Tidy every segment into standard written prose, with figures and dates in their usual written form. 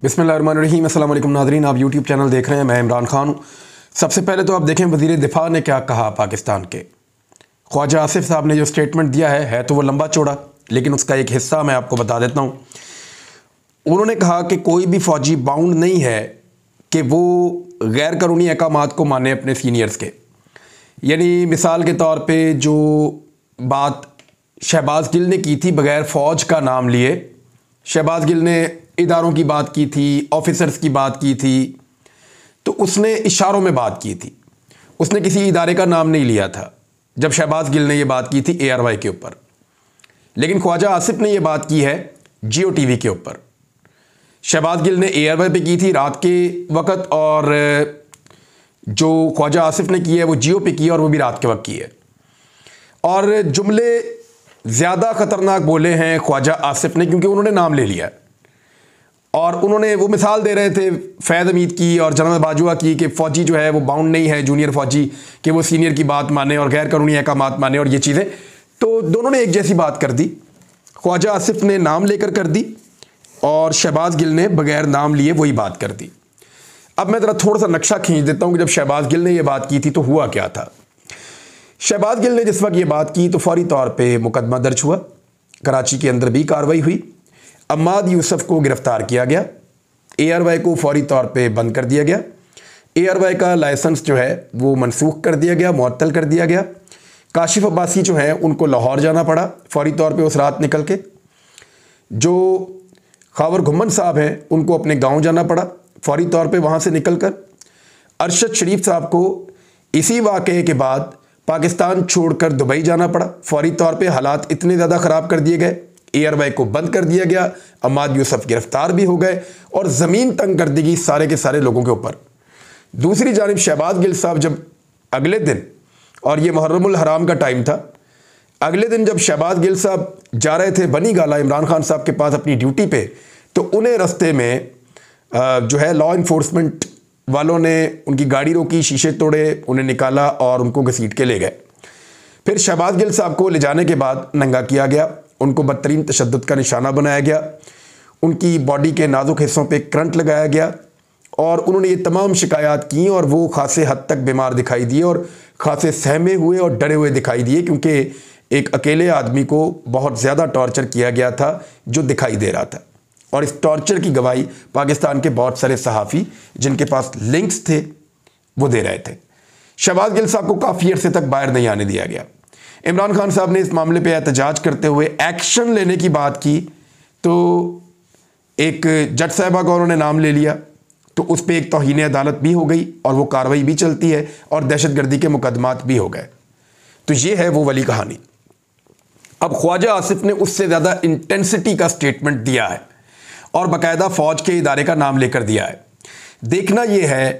बिस्मिल्लाहिर्रहमानिर्रहीम। अस्सलाम वालेकुम नाज़रीन, आप यूट्यूब चैनल देख रहे हैं। मैं इमरान खान हूँ। सबसे पहले तो आप देखें वज़ीर दिफ़ा ने क्या कहा पाकिस्तान के। ख्वाजा आसिफ साहब ने जो स्टेटमेंट दिया है तो वो लंबा चौड़ा, लेकिन उसका एक हिस्सा मैं आपको बता देता हूँ। उन्होंने कहा कि कोई भी फ़ौजी बाउंड नहीं है कि वो गैर कानूनी अहकामात को माने अपने सीनियर्स के। यानी मिसाल के तौर पर जो बात शहबाज गिल ने की थी बग़ैर फ़ौज का नाम लिए, शहबाज गिल ने इदारों की बात की थी, ऑफिसर्स की बात की थी, तो उसने इशारों में बात की थी, उसने किसी इदारे का नाम नहीं लिया था जब शहबाज गिल ने ये बात की थी ARY के ऊपर। लेकिन ख्वाजा आसिफ ने ये बात की है जियो टीवी के ऊपर। शहबाज गिल ने ARY पे की थी रात के वक्त, और जो ख्वाजा आसिफ ने की है वो जियो पे की है, और वो भी रात के वक्त की है। और जुमले ज़्यादा ख़तरनाक बोले हैं ख्वाजा आसिफ ने, क्योंकि उन्होंने नाम ले लिया और उन्होंने वो मिसाल दे रहे थे फैज़ हमीद की और जनरल बाजवा की कि फ़ौजी जो है वो बाउंड नहीं है, जूनियर फ़ौजी, कि वो सीनियर की बात माने और गैर कानूनी अहकामात माने और ये चीज़ें। तो दोनों ने एक जैसी बात कर दी। ख्वाजा आसिफ ने नाम लेकर कर दी और शहबाज गिल ने बग़ैर नाम लिए वही बात कर दी। अब मैं ज़रा थोड़ा सा नक्शा खींच देता हूँ कि जब शहबाज गिल ने यह बात की थी तो हुआ क्या था। शहबाज गिल ने जिस वक्त ये बात की तो फौरी तौर पे मुकदमा दर्ज हुआ, कराची के अंदर भी कार्रवाई हुई, अम्माद यूसुफ को गिरफ़्तार किया गया, ARY को फौरी तौर पे बंद कर दिया गया, ARY का लाइसेंस जो है वो मनसूख कर दिया गया, मुअत्तल कर दिया गया। काशिफ अब्बासी जो है उनको लाहौर जाना पड़ा फौरी तौर पे उस रात निकल के। जो खावर घुम्मन साहब हैं उनको अपने गाँव जाना पड़ा फौरी तौर पर वहाँ से निकल कर। अरशद शरीफ साहब को इसी वाक़े के बाद पाकिस्तान छोड़कर दुबई जाना पड़ा फौरी तौर पे। हालात इतने ज़्यादा ख़राब कर दिए गए, ARY को बंद कर दिया गया, अम्माद यूसुफ गिरफ़्तार भी हो गए और ज़मीन तंग कर दी गई सारे के सारे लोगों के ऊपर। दूसरी जानिब शहबाज गिल साहब जब अगले दिन, और ये मुहर्रमुल हराम का टाइम था, अगले दिन जब शहबाज गिल साहब जा रहे थे बनी गाला इमरान खान साहब के पास अपनी ड्यूटी पे, तो उन्हें रस्ते में जो है लॉ इन्फोर्समेंट वालों ने उनकी गाड़ी रोकी, शीशे तोड़े, उन्हें निकाला और उनको घसीट के ले गए। फिर शहबाज गिल साहब को ले जाने के बाद नंगा किया गया, उनको बदतरीन तशद्दुद का निशाना बनाया गया, उनकी बॉडी के नाजुक हिस्सों पे करंट लगाया गया और उन्होंने ये तमाम शिकायत की और वो खासे हद तक बीमार दिखाई दिए और खासे सहमे हुए और डरे हुए दिखाई दिए, क्योंकि एक अकेले आदमी को बहुत ज़्यादा टॉर्चर किया गया था जो दिखाई दे रहा था। और इस टॉर्चर की गवाही पाकिस्तान के बहुत सारे सहाफ़ी जिनके पास लिंक्स थे वो दे रहे थे। शहबाज गिल साहब को काफ़ी अरसे तक बाहर नहीं आने दिया गया। इमरान खान साहब ने इस मामले पे एहतजाज करते हुए एक्शन लेने की बात की, तो एक जज साहबा का उन्होंने नाम ले लिया, तो उस पर एक तौहीन अदालत भी हो गई और वो कार्रवाई भी चलती है और दहशतगर्दी के मुकदमात भी हो गए। तो ये है वो वाली कहानी। अब ख्वाजा आसिफ ने उससे ज़्यादा इंटेंसिटी का स्टेटमेंट दिया है और बाकायदा फ़ौज के इदारे का नाम लेकर दिया है। देखना यह है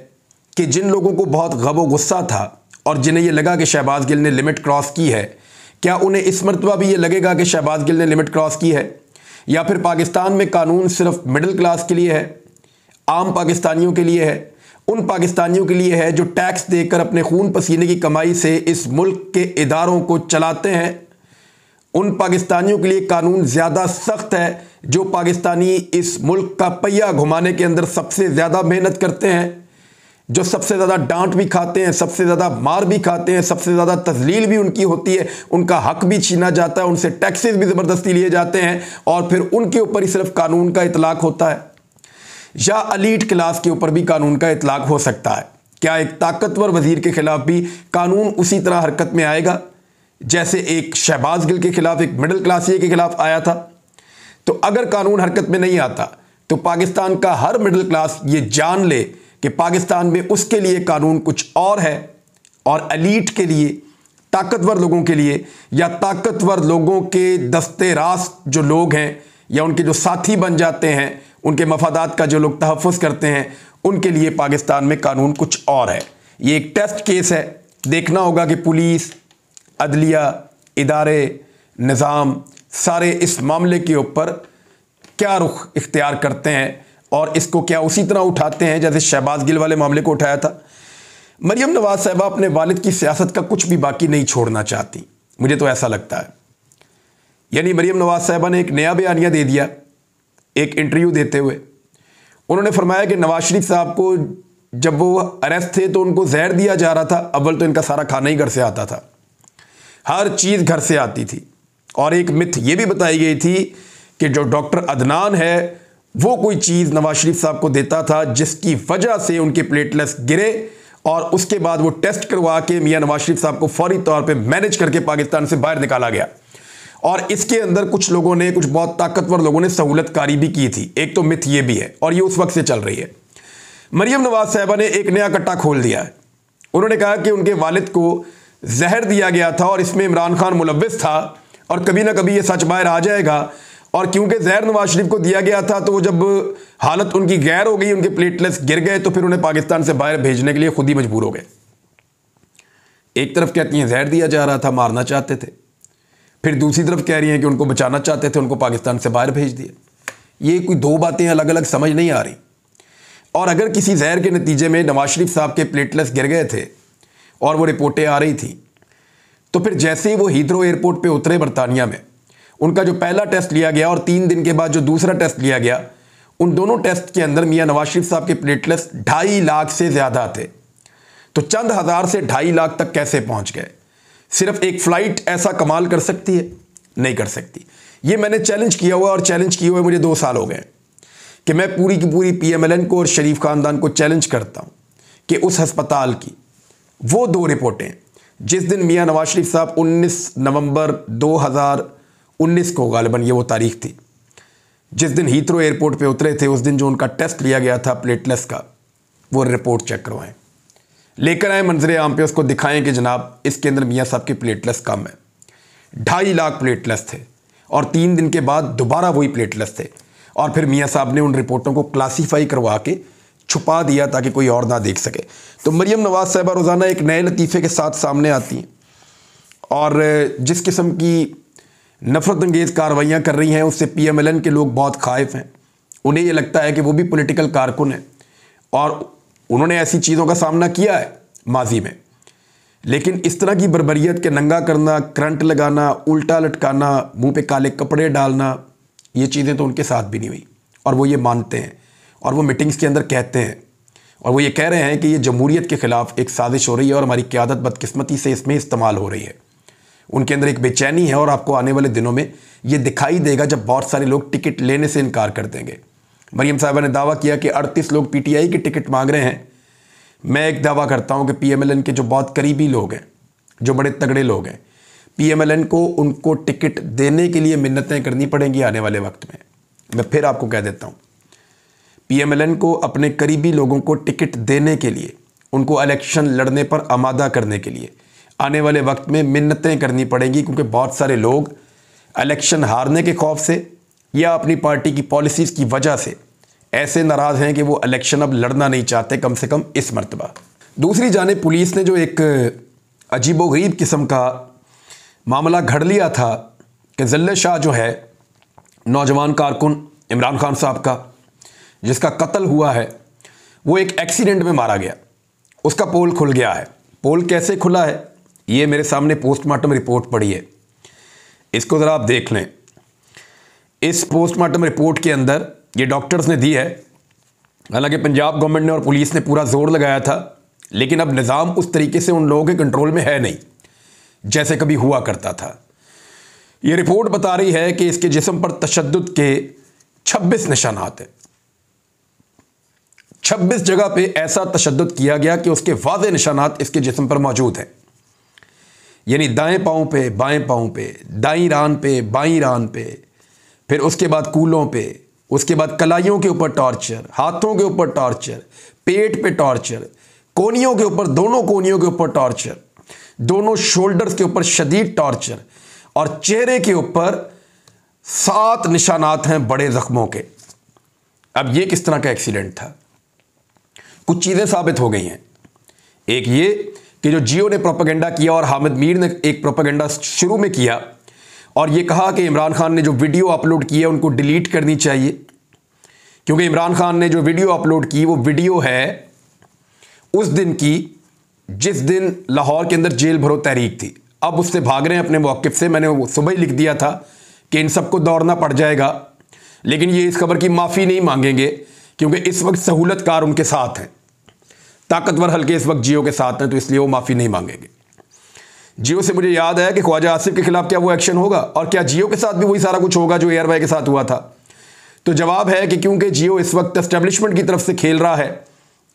कि जिन लोगों को बहुत गम और गुस्सा था और जिन्हें यह लगा कि शहबाज गिल ने लिमिट क्रॉस की है, क्या उन्हें इस मरतबा भी ये लगेगा कि शहबाज गिल ने लिमिट क्रॉस की है, या फिर पाकिस्तान में कानून सिर्फ मिडिल क्लास के लिए है, आम पाकिस्तानियों के लिए है, उन पाकिस्तानियों के लिए है जो टैक्स देकर अपने खून पसीने की कमाई से इस मुल्क के इदारों को चलाते हैं। उन पाकिस्तानियों के लिए कानून ज़्यादा सख्त है जो पाकिस्तानी इस मुल्क का पहिया घुमाने के अंदर सबसे ज़्यादा मेहनत करते हैं, जो सबसे ज़्यादा डांट भी खाते हैं, सबसे ज़्यादा मार भी खाते हैं, सबसे ज़्यादा तज़लील भी उनकी होती है, उनका हक भी छीना जाता है, उनसे टैक्सेस भी ज़बरदस्ती लिए जाते हैं और फिर उनके ऊपर ही सिर्फ कानून का इतलाक़ होता है, या अलीट क्लास के ऊपर भी कानून का इतलाक़ हो सकता है। क्या एक ताकतवर वज़ीर के ख़िलाफ़ भी कानून उसी तरह हरकत में आएगा जैसे एक शहबाज गिल के ख़िलाफ़ एक मिडिल क्लासिए के ख़िलाफ़ आया था? तो अगर कानून हरकत में नहीं आता तो पाकिस्तान का हर मिडिल क्लास ये जान ले कि पाकिस्तान में उसके लिए कानून कुछ और है, और एलीट के लिए, ताकतवर लोगों के लिए, या ताकतवर लोगों के दस्ते रास्त जो लोग हैं या उनके जो साथी बन जाते हैं, उनके मफादात का जो लोग तहफ़्फ़ुज़ करते हैं, उनके लिए पाकिस्तान में कानून कुछ और है। ये एक टेस्ट केस है। देखना होगा कि पुलिस, अदलिया, इदारे, निज़ाम सारे इस मामले के ऊपर क्या रुख इख्तियार करते हैं और इसको क्या उसी तरह उठाते हैं जैसे शहबाज गिल वाले मामले को उठाया था। मरियम नवाज़ साहिबा अपने वालिद की सियासत का कुछ भी बाकी नहीं छोड़ना चाहती, मुझे तो ऐसा लगता है। यानी मरियम नवाज़ साहिबा ने एक नया बयानिया दे दिया एक इंटरव्यू देते हुए, उन्होंने फरमाया कि नवाज शरीफ साहब को जब वो अरेस्ट थे तो उनको जहर दिया जा रहा था। अव्वल तो इनका सारा खाना ही घर से आता था, हर चीज़ घर से आती थी। और एक मिथ ये भी बताई गई थी कि जो डॉक्टर अदनान है वो कोई चीज़ नवाज शरीफ साहब को देता था जिसकी वजह से उनके प्लेटलेट्स गिरे, और उसके बाद वो टेस्ट करवा के मियां नवाज शरीफ साहब को फौरी तौर पे मैनेज करके पाकिस्तान से बाहर निकाला गया। और इसके अंदर कुछ लोगों ने, कुछ बहुत ताकतवर लोगों ने सहूलतकारी भी की थी। एक तो मिथ ये भी है और ये उस वक्त से चल रही है। मरियम नवाज साहिबा ने एक नया कट्टा खोल दिया है। उन्होंने कहा कि उनके वालिद को जहर दिया गया था और इसमें इमरान खान मुलव्विस था और कभी ना कभी ये सच बाहर आ जाएगा। और क्योंकि जहर नवाज शरीफ को दिया गया था तो वो जब हालत उनकी गैर हो गई, उनके प्लेटलेट्स गिर गए, तो फिर उन्हें पाकिस्तान से बाहर भेजने के लिए खुद ही मजबूर हो गए। एक तरफ कहती हैं जहर दिया जा रहा था, मारना चाहते थे, फिर दूसरी तरफ कह रही हैं कि उनको बचाना चाहते थे, उनको पाकिस्तान से बाहर भेज दिया। ये कोई दो बातें अलग अलग समझ नहीं आ रही। और अगर किसी जहर के नतीजे में नवाज शरीफ साहब के प्लेटलेट्स गिर गए थे और वो रिपोर्टें आ रही थी, तो फिर जैसे ही वो हीथ्रो एयरपोर्ट पे उतरे बरतानिया में, उनका जो पहला टेस्ट लिया गया और 3 दिन के बाद जो दूसरा टेस्ट लिया गया, उन दोनों टेस्ट के अंदर मियां नवाज शरीफ साहब के प्लेटलेट्स 2.5 लाख से ज़्यादा थे। तो चंद हज़ार से 2.5 लाख तक कैसे पहुंच गए? सिर्फ एक फ़्लाइट ऐसा कमाल कर सकती है? नहीं कर सकती। ये मैंने चैलेंज किया हुआ, और चैलेंज किए हुए मुझे 2 साल हो गए कि मैं पूरी की पूरी PMLN को और शरीफ ख़ानदान को चैलेंज करता हूँ कि उस हस्पताल की वो 2 रिपोर्टें, जिस दिन मियां नवाज शरीफ साहब 19 नवंबर 2019 को, गालिबन ये वो तारीख थी जिस दिन हीथ्रो एयरपोर्ट पे उतरे थे, उस दिन जो उनका टेस्ट लिया गया था प्लेटलेट्स का, वो रिपोर्ट चेक करवाएं, लेकर आए मंजरे आम पे, उसको दिखाएं कि जनाब इसके अंदर मियां साहब के प्लेटलेट्स कम है। 2.5 लाख प्लेटलेट्स थे और 3 दिन के बाद दोबारा वही प्लेटलेट्स थे। और फिर मियां साहब ने उन रिपोर्टों को क्लासीफाई करवा के छुपा दिया ताकि कोई और ना देख सके। तो मरियम नवाज साहिबा रोज़ाना एक नए लतीफ़े के साथ सामने आती हैं और जिस किस्म की नफरत अंगेज़ कार्रवाइयाँ कर रही हैं उससे PMLN के लोग बहुत खाइफ हैं। उन्हें ये लगता है कि वो भी पॉलिटिकल कारकुन हैं और उन्होंने ऐसी चीज़ों का सामना किया है माजी में, लेकिन इस तरह की बर्बरियत के नंगा करना, करंट लगाना, उल्टा लटकाना, मुंह पे काले कपड़े डालना, ये चीज़ें तो उनके साथ भी नहीं हुई और वो ये मानते हैं। और वो मीटिंग्स के अंदर कहते हैं और वो ये कह रहे हैं कि ये जमहूरियत के ख़िलाफ़ एक साजिश हो रही है और हमारी क़यादत बदकिस्मती से इसमें इस्तेमाल हो रही है। उनके अंदर एक बेचैनी है और आपको आने वाले दिनों में ये दिखाई देगा जब बहुत सारे लोग टिकट लेने से इनकार कर देंगे। मरियम साहिबा ने दावा किया कि 38 लोग PTI की टिकट मांग रहे हैं। मैं एक दावा करता हूं कि PMLN के जो बहुत करीबी लोग हैं, जो बड़े तगड़े लोग हैं, PMLN को उनको टिकट देने के लिए मिन्नतें करनी पड़ेंगी आने वाले वक्त में। मैं फिर आपको कह देता हूं, PMLN को अपने करीबी लोगों को टिकट देने के लिए, उनको इलेक्शन लड़ने पर आमादा करने के लिए आने वाले वक्त में मिन्नतें करनी पड़ेंगी, क्योंकि बहुत सारे लोग इलेक्शन हारने के खौफ से या अपनी पार्टी की पॉलिसीज़ की वजह से ऐसे नाराज़ हैं कि वो इलेक्शन अब लड़ना नहीं चाहते, कम से कम इस मरतबा। दूसरी जानिब पुलिस ने जो एक अजीबोगरीब किस्म का मामला घड़ लिया था कि जल्ले शाह जो है नौजवान कारकुन इमरान खान साहब का, जिसका कत्ल हुआ है, वो एक एक्सीडेंट में मारा गया, उसका पोल खुल गया है। पोल कैसे खुला है ये मेरे सामने पोस्टमार्टम रिपोर्ट पड़ी है, इसको ज़रा आप देख लें। इस पोस्टमार्टम रिपोर्ट के अंदर ये डॉक्टर्स ने दी है। हालांकि पंजाब गवर्नमेंट ने और पुलिस ने पूरा जोर लगाया था, लेकिन अब निज़ाम उस तरीके से उन लोगों के कंट्रोल में है नहीं जैसे कभी हुआ करता था। ये रिपोर्ट बता रही है कि इसके जिस्म पर तशद्दुद के 26 निशानात हैं। 26 जगह पे ऐसा तशद्दुद किया गया कि उसके वाज़े निशानात इसके जिस्म पर मौजूद हैं। यानी दाएं पाँव पे, बाएं पाँव पे, दाईं रान पे, बाईं रान पे, फिर उसके बाद कूलों पे, उसके बाद कलाइयों के ऊपर टॉर्चर, हाथों के ऊपर टॉर्चर, पेट पे टॉर्चर, कोनियों के ऊपर, दोनों कोनियों के ऊपर टॉर्चर, दोनों शोल्डर्स के ऊपर शदीद टॉर्चर, और चेहरे के ऊपर 7 निशानात हैं बड़े जख्मों के। अब ये किस तरह का एक्सीडेंट था? कुछ चीज़ें साबित हो गई हैं। एक ये कि जो जियो ने प्रोपेगेंडा किया और हामिद मीर ने एक प्रोपेगेंडा शुरू में किया और ये कहा कि इमरान खान ने जो वीडियो अपलोड की है उनको डिलीट करनी चाहिए, क्योंकि इमरान खान ने जो वीडियो अपलोड की वो वीडियो है उस दिन की जिस दिन लाहौर के अंदर जेल भरो तहरीक थी। अब उससे भाग रहे हैं अपने मौक़िफ़ से। मैंने वो सुबह ही लिख दिया था कि इन सबको दौड़ना पड़ जाएगा, लेकिन ये इस खबर की माफ़ी नहीं मांगेंगे क्योंकि इस वक्त सहूलतकार उनके साथ हैं, ताकतवर हल्के इस वक्त जियो के साथ हैं, तो इसलिए वो माफ़ी नहीं मांगेंगे। जियो से मुझे याद है कि ख्वाजा आसिफ के खिलाफ क्या वो एक्शन होगा, और क्या जियो के साथ भी वही सारा कुछ होगा जो एयरवाई के साथ हुआ था? तो जवाब है कि क्योंकि जियो इस वक्त एस्टेब्लिशमेंट की तरफ से खेल रहा है,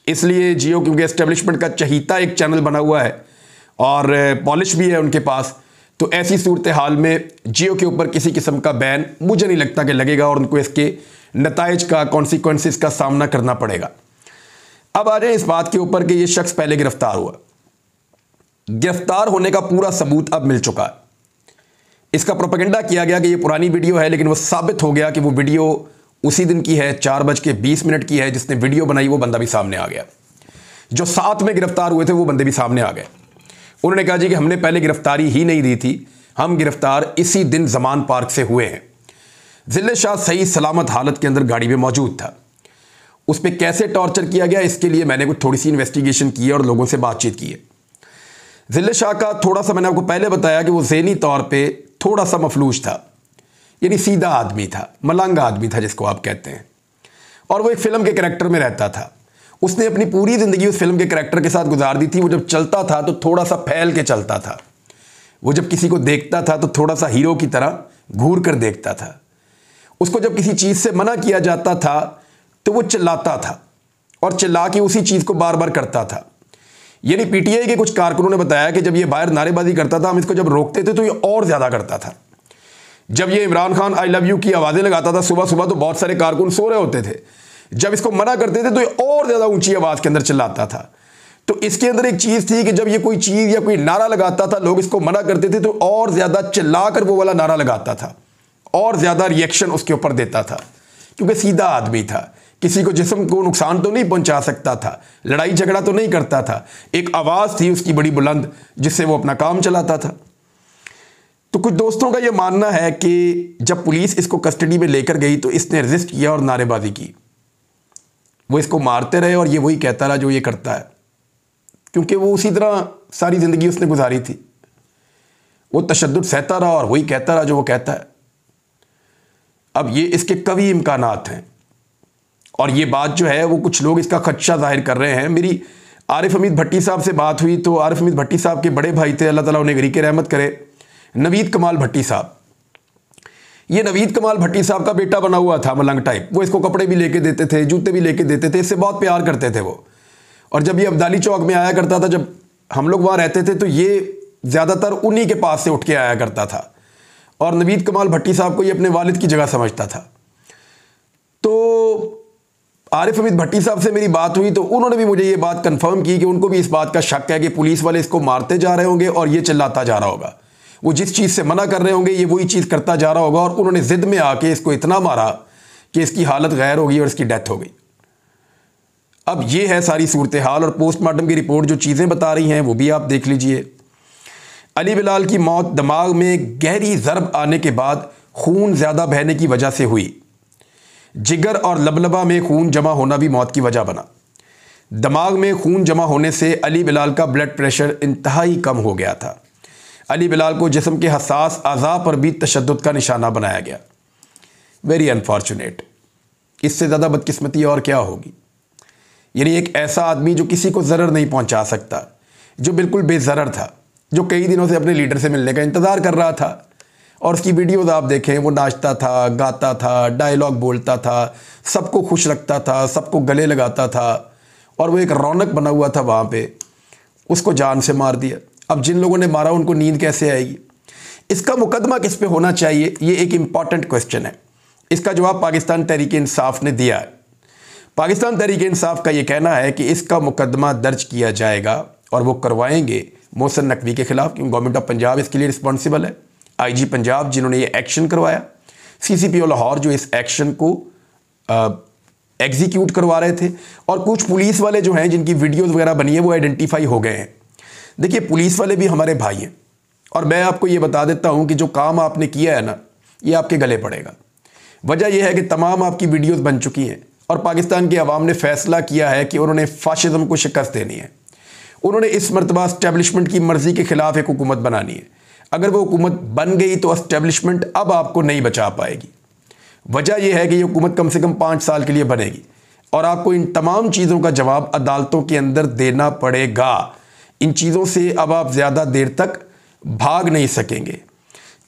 इसलिए जियो क्योंकि एस्टेब्लिशमेंट का चहीता एक चैनल बना हुआ है और पॉलिश भी है उनके पास, तो ऐसी सूरत हाल में जियो के ऊपर किसी किस्म का बैन मुझे नहीं लगता कि लगेगा और उनको इसके नताइज का, कॉन्सिक्वेंसेस का सामना करना पड़ेगा। अब आ जाए इस बात के ऊपर कि ये शख्स पहले गिरफ्तार हुआ। गिरफ्तार होने का पूरा सबूत अब मिल चुका है। इसका प्रोपेगेंडा किया गया कि ये पुरानी वीडियो है, लेकिन वो साबित हो गया कि वो वीडियो उसी दिन की है, 4:20 की है। जिसने वीडियो बनाई वो बंदा भी सामने आ गया। जो साथ में गिरफ्तार हुए थे वो बंदे भी सामने आ गए। उन्होंने कहा जी कि हमने पहले गिरफ्तारी ही नहीं दी थी, हम गिरफ्तार इसी दिन जमान पार्क से हुए हैं। जिले शाह सही सलामत हालत के अंदर गाड़ी में मौजूद था। उस पर कैसे टॉर्चर किया गया, इसके लिए मैंने कुछ थोड़ी सी इन्वेस्टिगेशन की है और लोगों से बातचीत की है। जिले शाह का थोड़ा सा, मैंने आपको पहले बताया कि वो ज़हनी तौर पे थोड़ा सा मफलूज था, यानी सीधा आदमी था, मलंग आदमी था जिसको आप कहते हैं, और वो एक फिल्म के कैरेक्टर में रहता था। उसने अपनी पूरी ज़िंदगी उस फिल्म के कैरेक्टर के साथ गुजार दी थी। वो जब चलता था तो थोड़ा सा फैल के चलता था। वो जब किसी को देखता था तो थोड़ा सा हीरो की तरह घूर कर देखता था। उसको जब किसी चीज़ से मना किया जाता था तो वो चिल्लाता था और चिल्ला के उसी चीज़ को बार बार करता था। यानी पीटीआई के कुछ कारकुनों ने बताया कि जब ये बाहर नारेबाजी करता था, हम इसको जब रोकते थे तो ये और ज़्यादा करता था। जब ये Imran Khan I love you की आवाज़ें लगाता था सुबह सुबह, तो बहुत सारे कारकुन सो रहे होते थे। जब इसको मना करते थे तो ये और ज़्यादा ऊंची आवाज़ के अंदर चिल्लाता था। तो इसके अंदर एक चीज़ थी कि जब ये कोई चीज़ या कोई नारा लगाता था, लोग इसको मना करते थे तो और ज़्यादा चिल्ला कर वो वाला नारा लगाता था और ज़्यादा रिएक्शन उसके ऊपर देता था, क्योंकि सीधा आदमी था। किसी को जिस्म को नुकसान तो नहीं पहुंचा सकता था, लड़ाई झगड़ा तो नहीं करता था। एक आवाज़ थी उसकी बड़ी बुलंद जिससे वो अपना काम चलाता था। तो कुछ दोस्तों का ये मानना है कि जब पुलिस इसको कस्टडी में लेकर गई तो इसने रेजिस्ट किया और नारेबाजी की। वो इसको मारते रहे और ये वही कहता रहा जो ये करता है, क्योंकि वो उसी तरह सारी ज़िंदगी उसने गुजारी थी। वो तशद्दुद सहता रहा और वही कहता रहा जो वो कहता है। अब ये इसके कवी इम्कानात हैं और ये बात जो है वो कुछ लोग इसका खदशा जाहिर कर रहे हैं। मेरी आरिफ हमीद भट्टी साहब से बात हुई तो आरिफ हमीद भट्टी साहब के बड़े भाई थे, अल्लाह ताला उन्हें गरीक रहमत करे, नवीद कमाल भट्टी साहब। ये नवीद कमाल भट्टी साहब का बेटा बना हुआ था, मलंग टाइप। वो इसको कपड़े भी लेके देते थे, जूते भी लेके देते थे, इससे बहुत प्यार करते थे वो। और जब ये अब्दाली चौक में आया करता था, जब हम लोग वहाँ रहते थे, तो ये ज़्यादातर उन्हीं के पास से उठ के आया करता था और नवीद कमाल भट्टी साहब को ये अपने वालिद की जगह समझता था। तो आरिफ हमीद भट्टी साहब से मेरी बात हुई तो उन्होंने भी मुझे ये बात कंफर्म की कि उनको भी इस बात का शक है कि पुलिस वाले इसको मारते जा रहे होंगे और ये चिल्लाता जा रहा होगा। वो जिस चीज़ से मना कर रहे होंगे ये वही चीज़ करता जा रहा होगा और उन्होंने ज़िद में आके इसको इतना मारा कि इसकी हालत गैर हो गई और इसकी डेथ हो गई। अब ये है सारी सूरत हाल और पोस्टमार्टम की रिपोर्ट जो चीज़ें बता रही हैं वो भी आप देख लीजिए। अली बिलाल की मौत दिमाग में गहरी ज़रब आने के बाद खून ज़्यादा बहने की वजह से हुई। जिगर और लबलबा में खून जमा होना भी मौत की वजह बना। दिमाग में खून जमा होने से अली बिलाल का ब्लड प्रेशर इंतहाई कम हो गया था। अली बिलाल को जिस्म के हसास अज़ा पर भी तशद्दुद का निशाना बनाया गया। Very unfortunate. इससे ज़्यादा बदकिस्मती और क्या होगी। यानी एक ऐसा आदमी जो किसी को ज़रर नहीं पहुंचा सकता, जो बिल्कुल बेज़रर था, जो कई दिनों से अपने लीडर से मिलने का इंतज़ार कर रहा था। और उसकी वीडियोज़ आप देखें, वो नाचता था, गाता था, डायलॉग बोलता था, सबको खुश रखता था, सबको गले लगाता था और वो एक रौनक बना हुआ था वहाँ पे। उसको जान से मार दिया। अब जिन लोगों ने मारा उनको नींद कैसे आएगी। इसका मुकदमा किस पे होना चाहिए, ये एक इम्पॉर्टेंट क्वेश्चन है। इसका जवाब पाकिस्तान तहरीक इंसाफ ने दिया है। पाकिस्तान तहरीक इंसाफ का ये कहना है कि इसका मुकदमा दर्ज किया जाएगा और वो करवाएंगे मोहसिन नकवी के खिलाफ, क्योंकि गवर्नमेंट ऑफ पंजाब इसके लिए रिस्पॉन्सिबल है। आईजी पंजाब जिन्होंने ये एक्शन करवाया, सीसीपीओ लाहौर जो इस एक्शन को एग्जीक्यूट करवा रहे थे, और कुछ पुलिस वाले जो हैं जिनकी वीडियोस वगैरह बनी है वो आइडेंटिफाई हो गए हैं। देखिए पुलिस वाले भी हमारे भाई हैं और मैं आपको ये बता देता हूँ कि जो काम आपने किया है ना, ये आपके गले पड़ेगा। वजह यह है कि तमाम आपकी वीडियोस बन चुकी हैं और पाकिस्तान की आवाम ने फैसला किया है कि उन्होंने फाशिज्म को शिकस्त देनी है। उन्होंने इस मरतबा एस्टेब्लिशमेंट की मर्जी के खिलाफ एक हुकूमत बनानी है। अगर वो हुकूमत बन गई तो एस्टेब्लिशमेंट अब आपको नहीं बचा पाएगी। वजह यह है कि ये हुकूमत कम से कम 5 साल के लिए बनेगी। और आपको इन तमाम चीज़ों का जवाब अदालतों के अंदर देना पड़ेगा। इन चीज़ों से अब आप ज़्यादा देर तक भाग नहीं सकेंगे।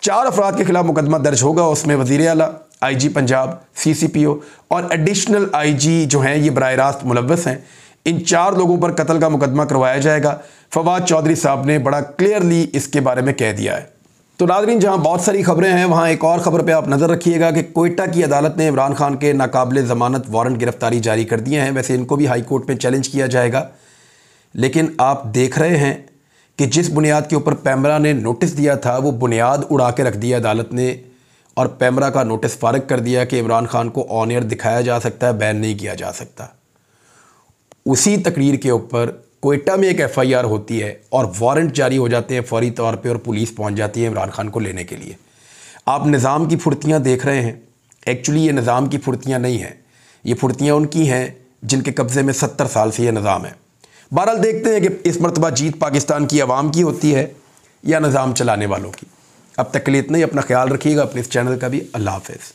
4 अफराद के खिलाफ मुकदमा दर्ज होगा, उसमें वज़ीर आला, IG पंजाब, CCPO और एडिशनल IG जो हैं ये बराह रास्त मुलव्वस हैं। इन 4 लोगों पर कत्ल का मुकदमा करवाया जाएगा। फवाद चौधरी साहब ने बड़ा क्लियरली इसके बारे में कह दिया है। तो नाज़रीन, जहां बहुत सारी खबरें हैं वहां एक और ख़बर पे आप नज़र रखिएगा कि कोयटा की अदालत ने इमरान खान के नाकाबिले ज़मानत वारंट गिरफ्तारी जारी कर दिए हैं। वैसे इनको भी हाई कोर्ट में चैलेंज किया जाएगा, लेकिन आप देख रहे हैं कि जिस बुनियाद के ऊपर पैमरा ने नोटिस दिया था वो बुनियाद उड़ा के रख दिया अदालत ने, और पैमरा का नोटिस फारिग कर दिया कि इमरान खान को ऑन एयर दिखाया जा सकता है, बैन नहीं किया जा सकता। उसी तकरीर के ऊपर कोयटा में एक FIR होती है और वारंट जारी हो जाते हैं फौरी तौर पे और पुलिस पहुंच जाती है इमरान खान को लेने के लिए। आप निज़ाम की फुर्तियां देख रहे हैं। एक्चुअली ये निज़ाम की फुर्तियां नहीं हैं, ये फुर्तियां उनकी हैं जिनके कब्ज़े में 70 साल से ये निज़ाम है। बहरहाल देखते हैं कि इस मरतबा जीत पाकिस्तान की आवाम की होती है या निज़ाम चलाने वालों की। अब तक के लिए इतना ही। अपना ख्याल रखिएगा, अपने इस चैनल का भी। अल्लाह हाफ़िज़।